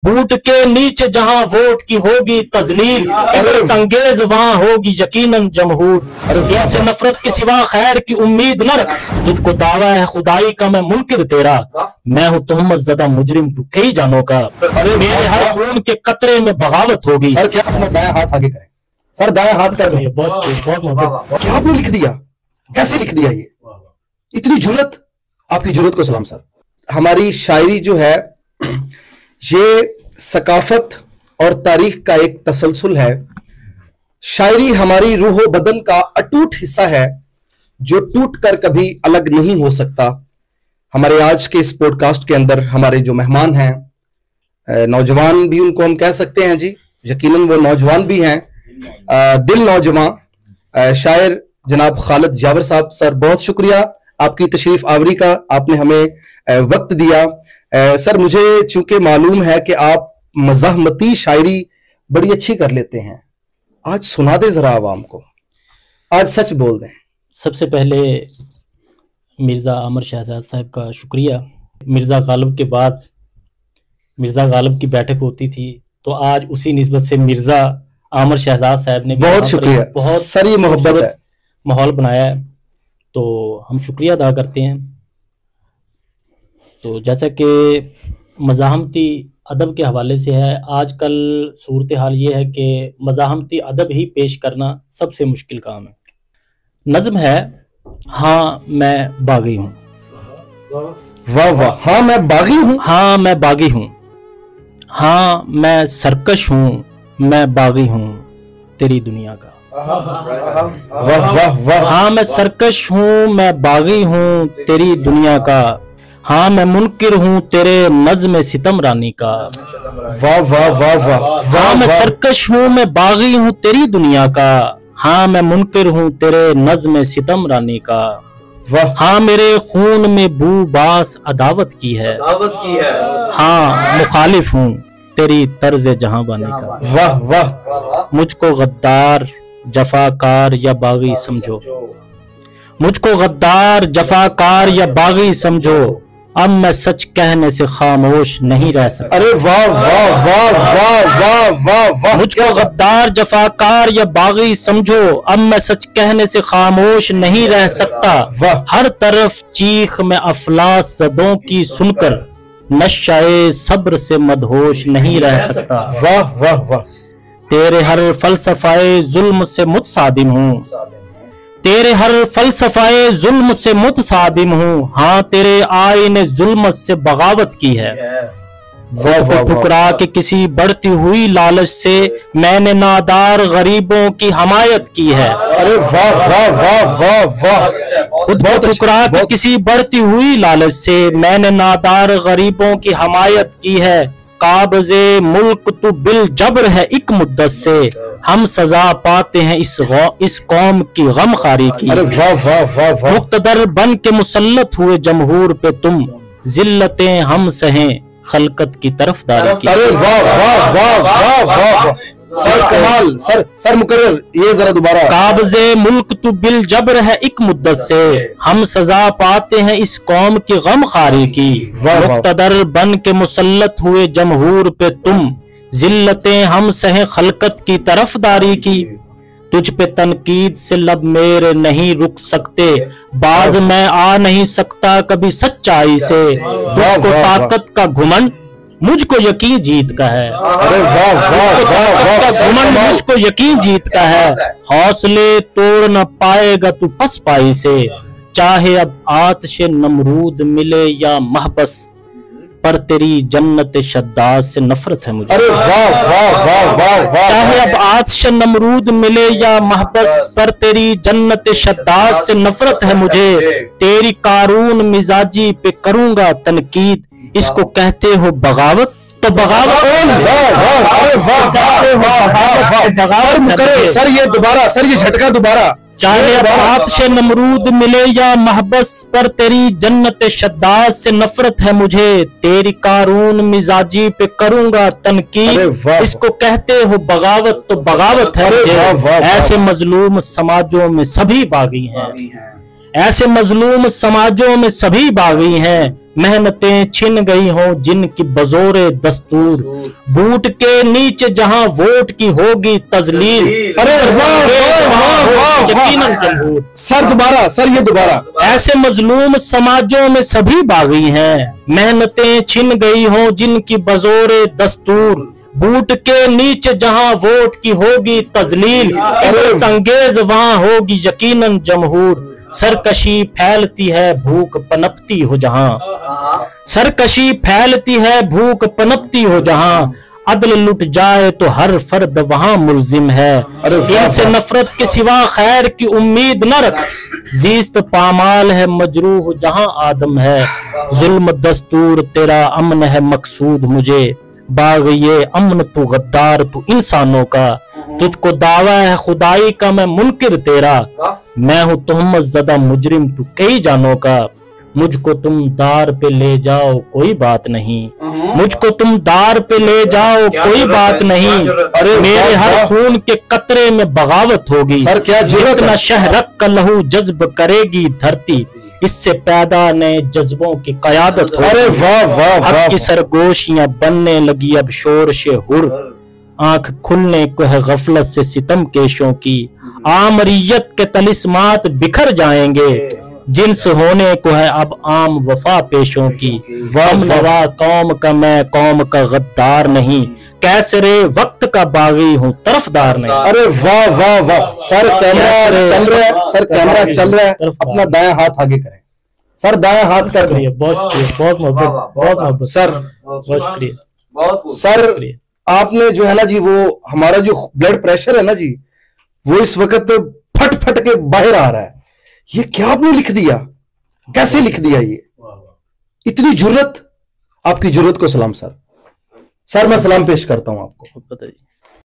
Boot के नीचे जहां वोट की होगी तजलील, अंगेज वहां होगी यकीनन जमहूर। ऐसे नफरत के सिवा खैर की उम्मीद न रख, तुझको दावा है खुदाई का मैं मुनकिर तेरा। मैं हूँ तोहमत ज़दा मुजरिम तू कई जानों का, मेरे हर खून के कतरे में बगावत होगी। सर क्या अपना दायां हाथ आगे करें, सर दायां हाथ कर रहे हैं। बहुत क्या आपने लिख दिया, कैसे लिख दिया ये, इतनी जुर्रत, आपकी जुर्रत को सलाम सर। हमारी शायरी जो है ये सकाफत और तारीख का एक तसलसल है। शायरी हमारी रूह बदन का अटूट हिस्सा है जो टूट कर कभी अलग नहीं हो सकता। हमारे आज के इस पॉडकास्ट के अंदर हमारे जो मेहमान हैं, नौजवान भी उनको हम कह सकते हैं जी, यकीनन वो नौजवान भी हैं, दिल नौजवान शायर जनाब खालिद जावर साहब। सर बहुत शुक्रिया आपकी तशरीफ आवरी का, आपने हमें वक्त दिया। सर मुझे चूंकि मालूम है कि आप मज़ाहमती शायरी बड़ी अच्छी कर लेते हैं, आज सुना दे जरा आवाम को, आज सच बोल दें। सबसे पहले मिर्ज़ा आमर शहजाद साहब का शुक्रिया। मिर्ज़ा गालिब के बाद मिर्ज़ा गालिब की बैठक होती थी, तो आज उसी निस्बत से मिर्ज़ा आमर शहजाद साहब ने बहुत शुक्रिया, बहुत सारी मोहब्बत है, माहौल बनाया है, तो हम शुक्रिया अदा करते हैं। तो जैसा कि मज़ाहमती अदब के हवाले से है, आजकल सूरत हाल ये है कि मज़ाहमती अदब ही पेश करना सबसे मुश्किल काम है। नज़्म है, हाँ मैं बागी हूँ। वाह वाह, हाँ मैं बागी हूँ, हाँ मैं बागी हूँ, हाँ मैं सरकश हूँ, मैं बागी हूँ तेरी दुनिया का। वाह वाह वाह, हाँ मैं सरकश हूँ, मैं बागी हूँ तेरी दुनिया का, हाँ मैं मुनकिर हूँ तेरे नज़्म सितम रानी का। वाह वाह वाह वाह, हाँ मैं सरकश हूँ, मैं बागी हूँ तेरी दुनिया का, हाँ मैं मुनकिर हूँ तेरे नज़्म सितम रानी का। वाह, हाँ मेरे खून में बू बास अदावत की है, हाँ मुखालिफ हूँ तेरी तर्ज जहां बानी का। वाह वाह, मुझको गद्दार जफाकार या बागी समझो, मुझको गद्दार जफाकार या बागी समझो, अब मैं सच कहने से खामोश नहीं रह सकता। अरे वाह वाह वाह वाह वाह वाह वाह, मुझको गद्दार जफाकार या बागी समझो, अब मैं सच कहने से खामोश नहीं रह सकता। हर तरफ चीख में अफलास ज़दों की सुनकर नशाए सब्र से मदहोश नहीं रह सकता। वाह वाह वाह, तेरे हर फलसफाए जुल्म से मुतसादिम हूँ, तेरे हर फलसफाए जुल्म से मुतसादिम हूँ, हाँ तेरे आईने जुल्म से बगावत की है। को ठुकरा के किसी बढ़ती हुई लालच से मैंने नादार गरीबों की हमायत की है। अरे वाह वाह वाह वाह वाह, खुद को ठुकरा के किसी बढ़ती हुई लालच से मैंने नादार गरीबों की हमायत की है। काबज़े मुल्क तू बिल जबर है एक मुद्दत से, हम सजा पाते हैं इस कौम की गमखारी की। अरे वाह वाह वाह वाह, मुक्तदर बन के मुसल्लत हुए जमहूर पे तुम, जिल्लतें हम सहें खलकत की तरफदारी की। अरे वाह वाह वाह वाह वाह, सर कमाल, सर मुकर्रर ये जरा दोबारा। काबज़े मुल्क तू बिल जबर है एक मुद्दत से, हम सजा पाते हैं इस कौम की गमखारी की। मुक्तदर बन के मुसल्लत हुए जमहूर पे तुम, जिल्लतें हम सहे खलकत की तरफदारी की। तुझ पे तनकीद से लब मेरे नहीं रुक सकते, बाज मैं आ नहीं सकता कभी सच्चाई से। तुझको ताकत का घुमंड मुझको यकीन जीत का है। अरे वाह वाह वाह वाह, घुमंड मुझको यकीन जीत का है। हौसले तोड़ न पाएगा तू पसपाई से, चाहे अब आतिश नमरूद मिले या महबस, पर तेरी जन्नत शद्दाद से नफरत है मुझे। अरे वाह वाह वाह वाह वाह, चाहे अब आतिश नमरूद मिले या महबस, पर तेरी जन्नत शद्दाद से नफरत है मुझे। तेरी कारून मिजाजी पे करूंगा तनकीद, इसको कहते हो बगावत तो बगावत। सर ये दोबारा, सर ये झटका दोबारा। चाहे अब आतिश नमरूद मिले या महबस, पर तेरी जन्नत शद्दाद से नफरत है मुझे। तेरी कारून मिजाजी पे करूंगा तनकीद, इसको कहते हो बगावत तो बगावत है मुझे। ऐसे मजलूम समाजों में सभी बागी हैं, ऐसे मजलूम समाजों में सभी बागी हैं, मेहनतें छिन गई हों जिनकी बजोरे दस्तूर, बूट के नीचे जहां वोट की होगी तजलील। अरे वाह वाह वाह यकीनन जमहूर। सर दोबारा, सर ये दोबारा। ऐसे मजलूम समाजों में सभी बागी हैं, मेहनतें छिन गई हों जिनकी बजोरे दस्तूर, बूट के नीचे जहां वोट की होगी तजलील, अंगेज वहां होगी यकीनन जमहूर। सरकशी फैलती है भूख पनपती हो जहां, सरकशी फैलती है भूख पनपती हो जहां, अदल लुट जाए तो हर फर्द वहां मुल्जिम है। इनसे नफरत के सिवा खैर की उम्मीद न रख, जीस्त पामाल है मजरूह जहां आदम है। जुल्म दस्तूर तेरा, अमन है मकसूद मुझे, बाग ये अमन तू गद्दार तू इंसानों का, तुझको दावा है खुदाई का मैं मुनकिर तेरा, मैं हूँ तुहमत ज़दा मुजरिम तू कई जानों का, मुझको तुम दार पे ले जाओ कोई बात नहीं, मुझको तुम दार पे ले जाओ कोई बात नहीं। अरे मेरे हर खून के कतरे में बगावत होगी, सर क्या जितना शहरक का लहू जज्ब करेगी धरती, इससे पैदा नए जज्बों की कयादत होगी। अरे वाह वाह, अब की सरगोशियां बनने लगी अब शोर से हुर, आंख खुलने को है गफलत से सितम केशों की, आमरियत के तलिस्मात बिखर जाएंगे, जिन्स होने को है अब आम वफा पेशों की। वम नवा कौम का मैं कौम का गद्दार नहीं, कैसरे वक्त का बागी हूँ तरफदार नहीं। अरे वाह वाह वाह। सर कैमरा चल रहा है, सर कैमरा चल रहा है, अपना दायां हाथ आगे करें सर, दायां हाथ कर। बहुत बहुत मोहब्बत, बहुत मोहब्बत सर, बहुत शुक्रिया सर। आपने जो है ना जी, वो हमारा जो ब्लड प्रेशर है ना जी, वो इस वक्त फट फट के बाहर आ रहा है। ये क्या आपने लिख दिया, कैसे लिख दिया ये, इतनी जुर्रत, आपकी जुर्रत को सलाम सर। सर मैं सलाम पेश करता हूं आपको। बताइए।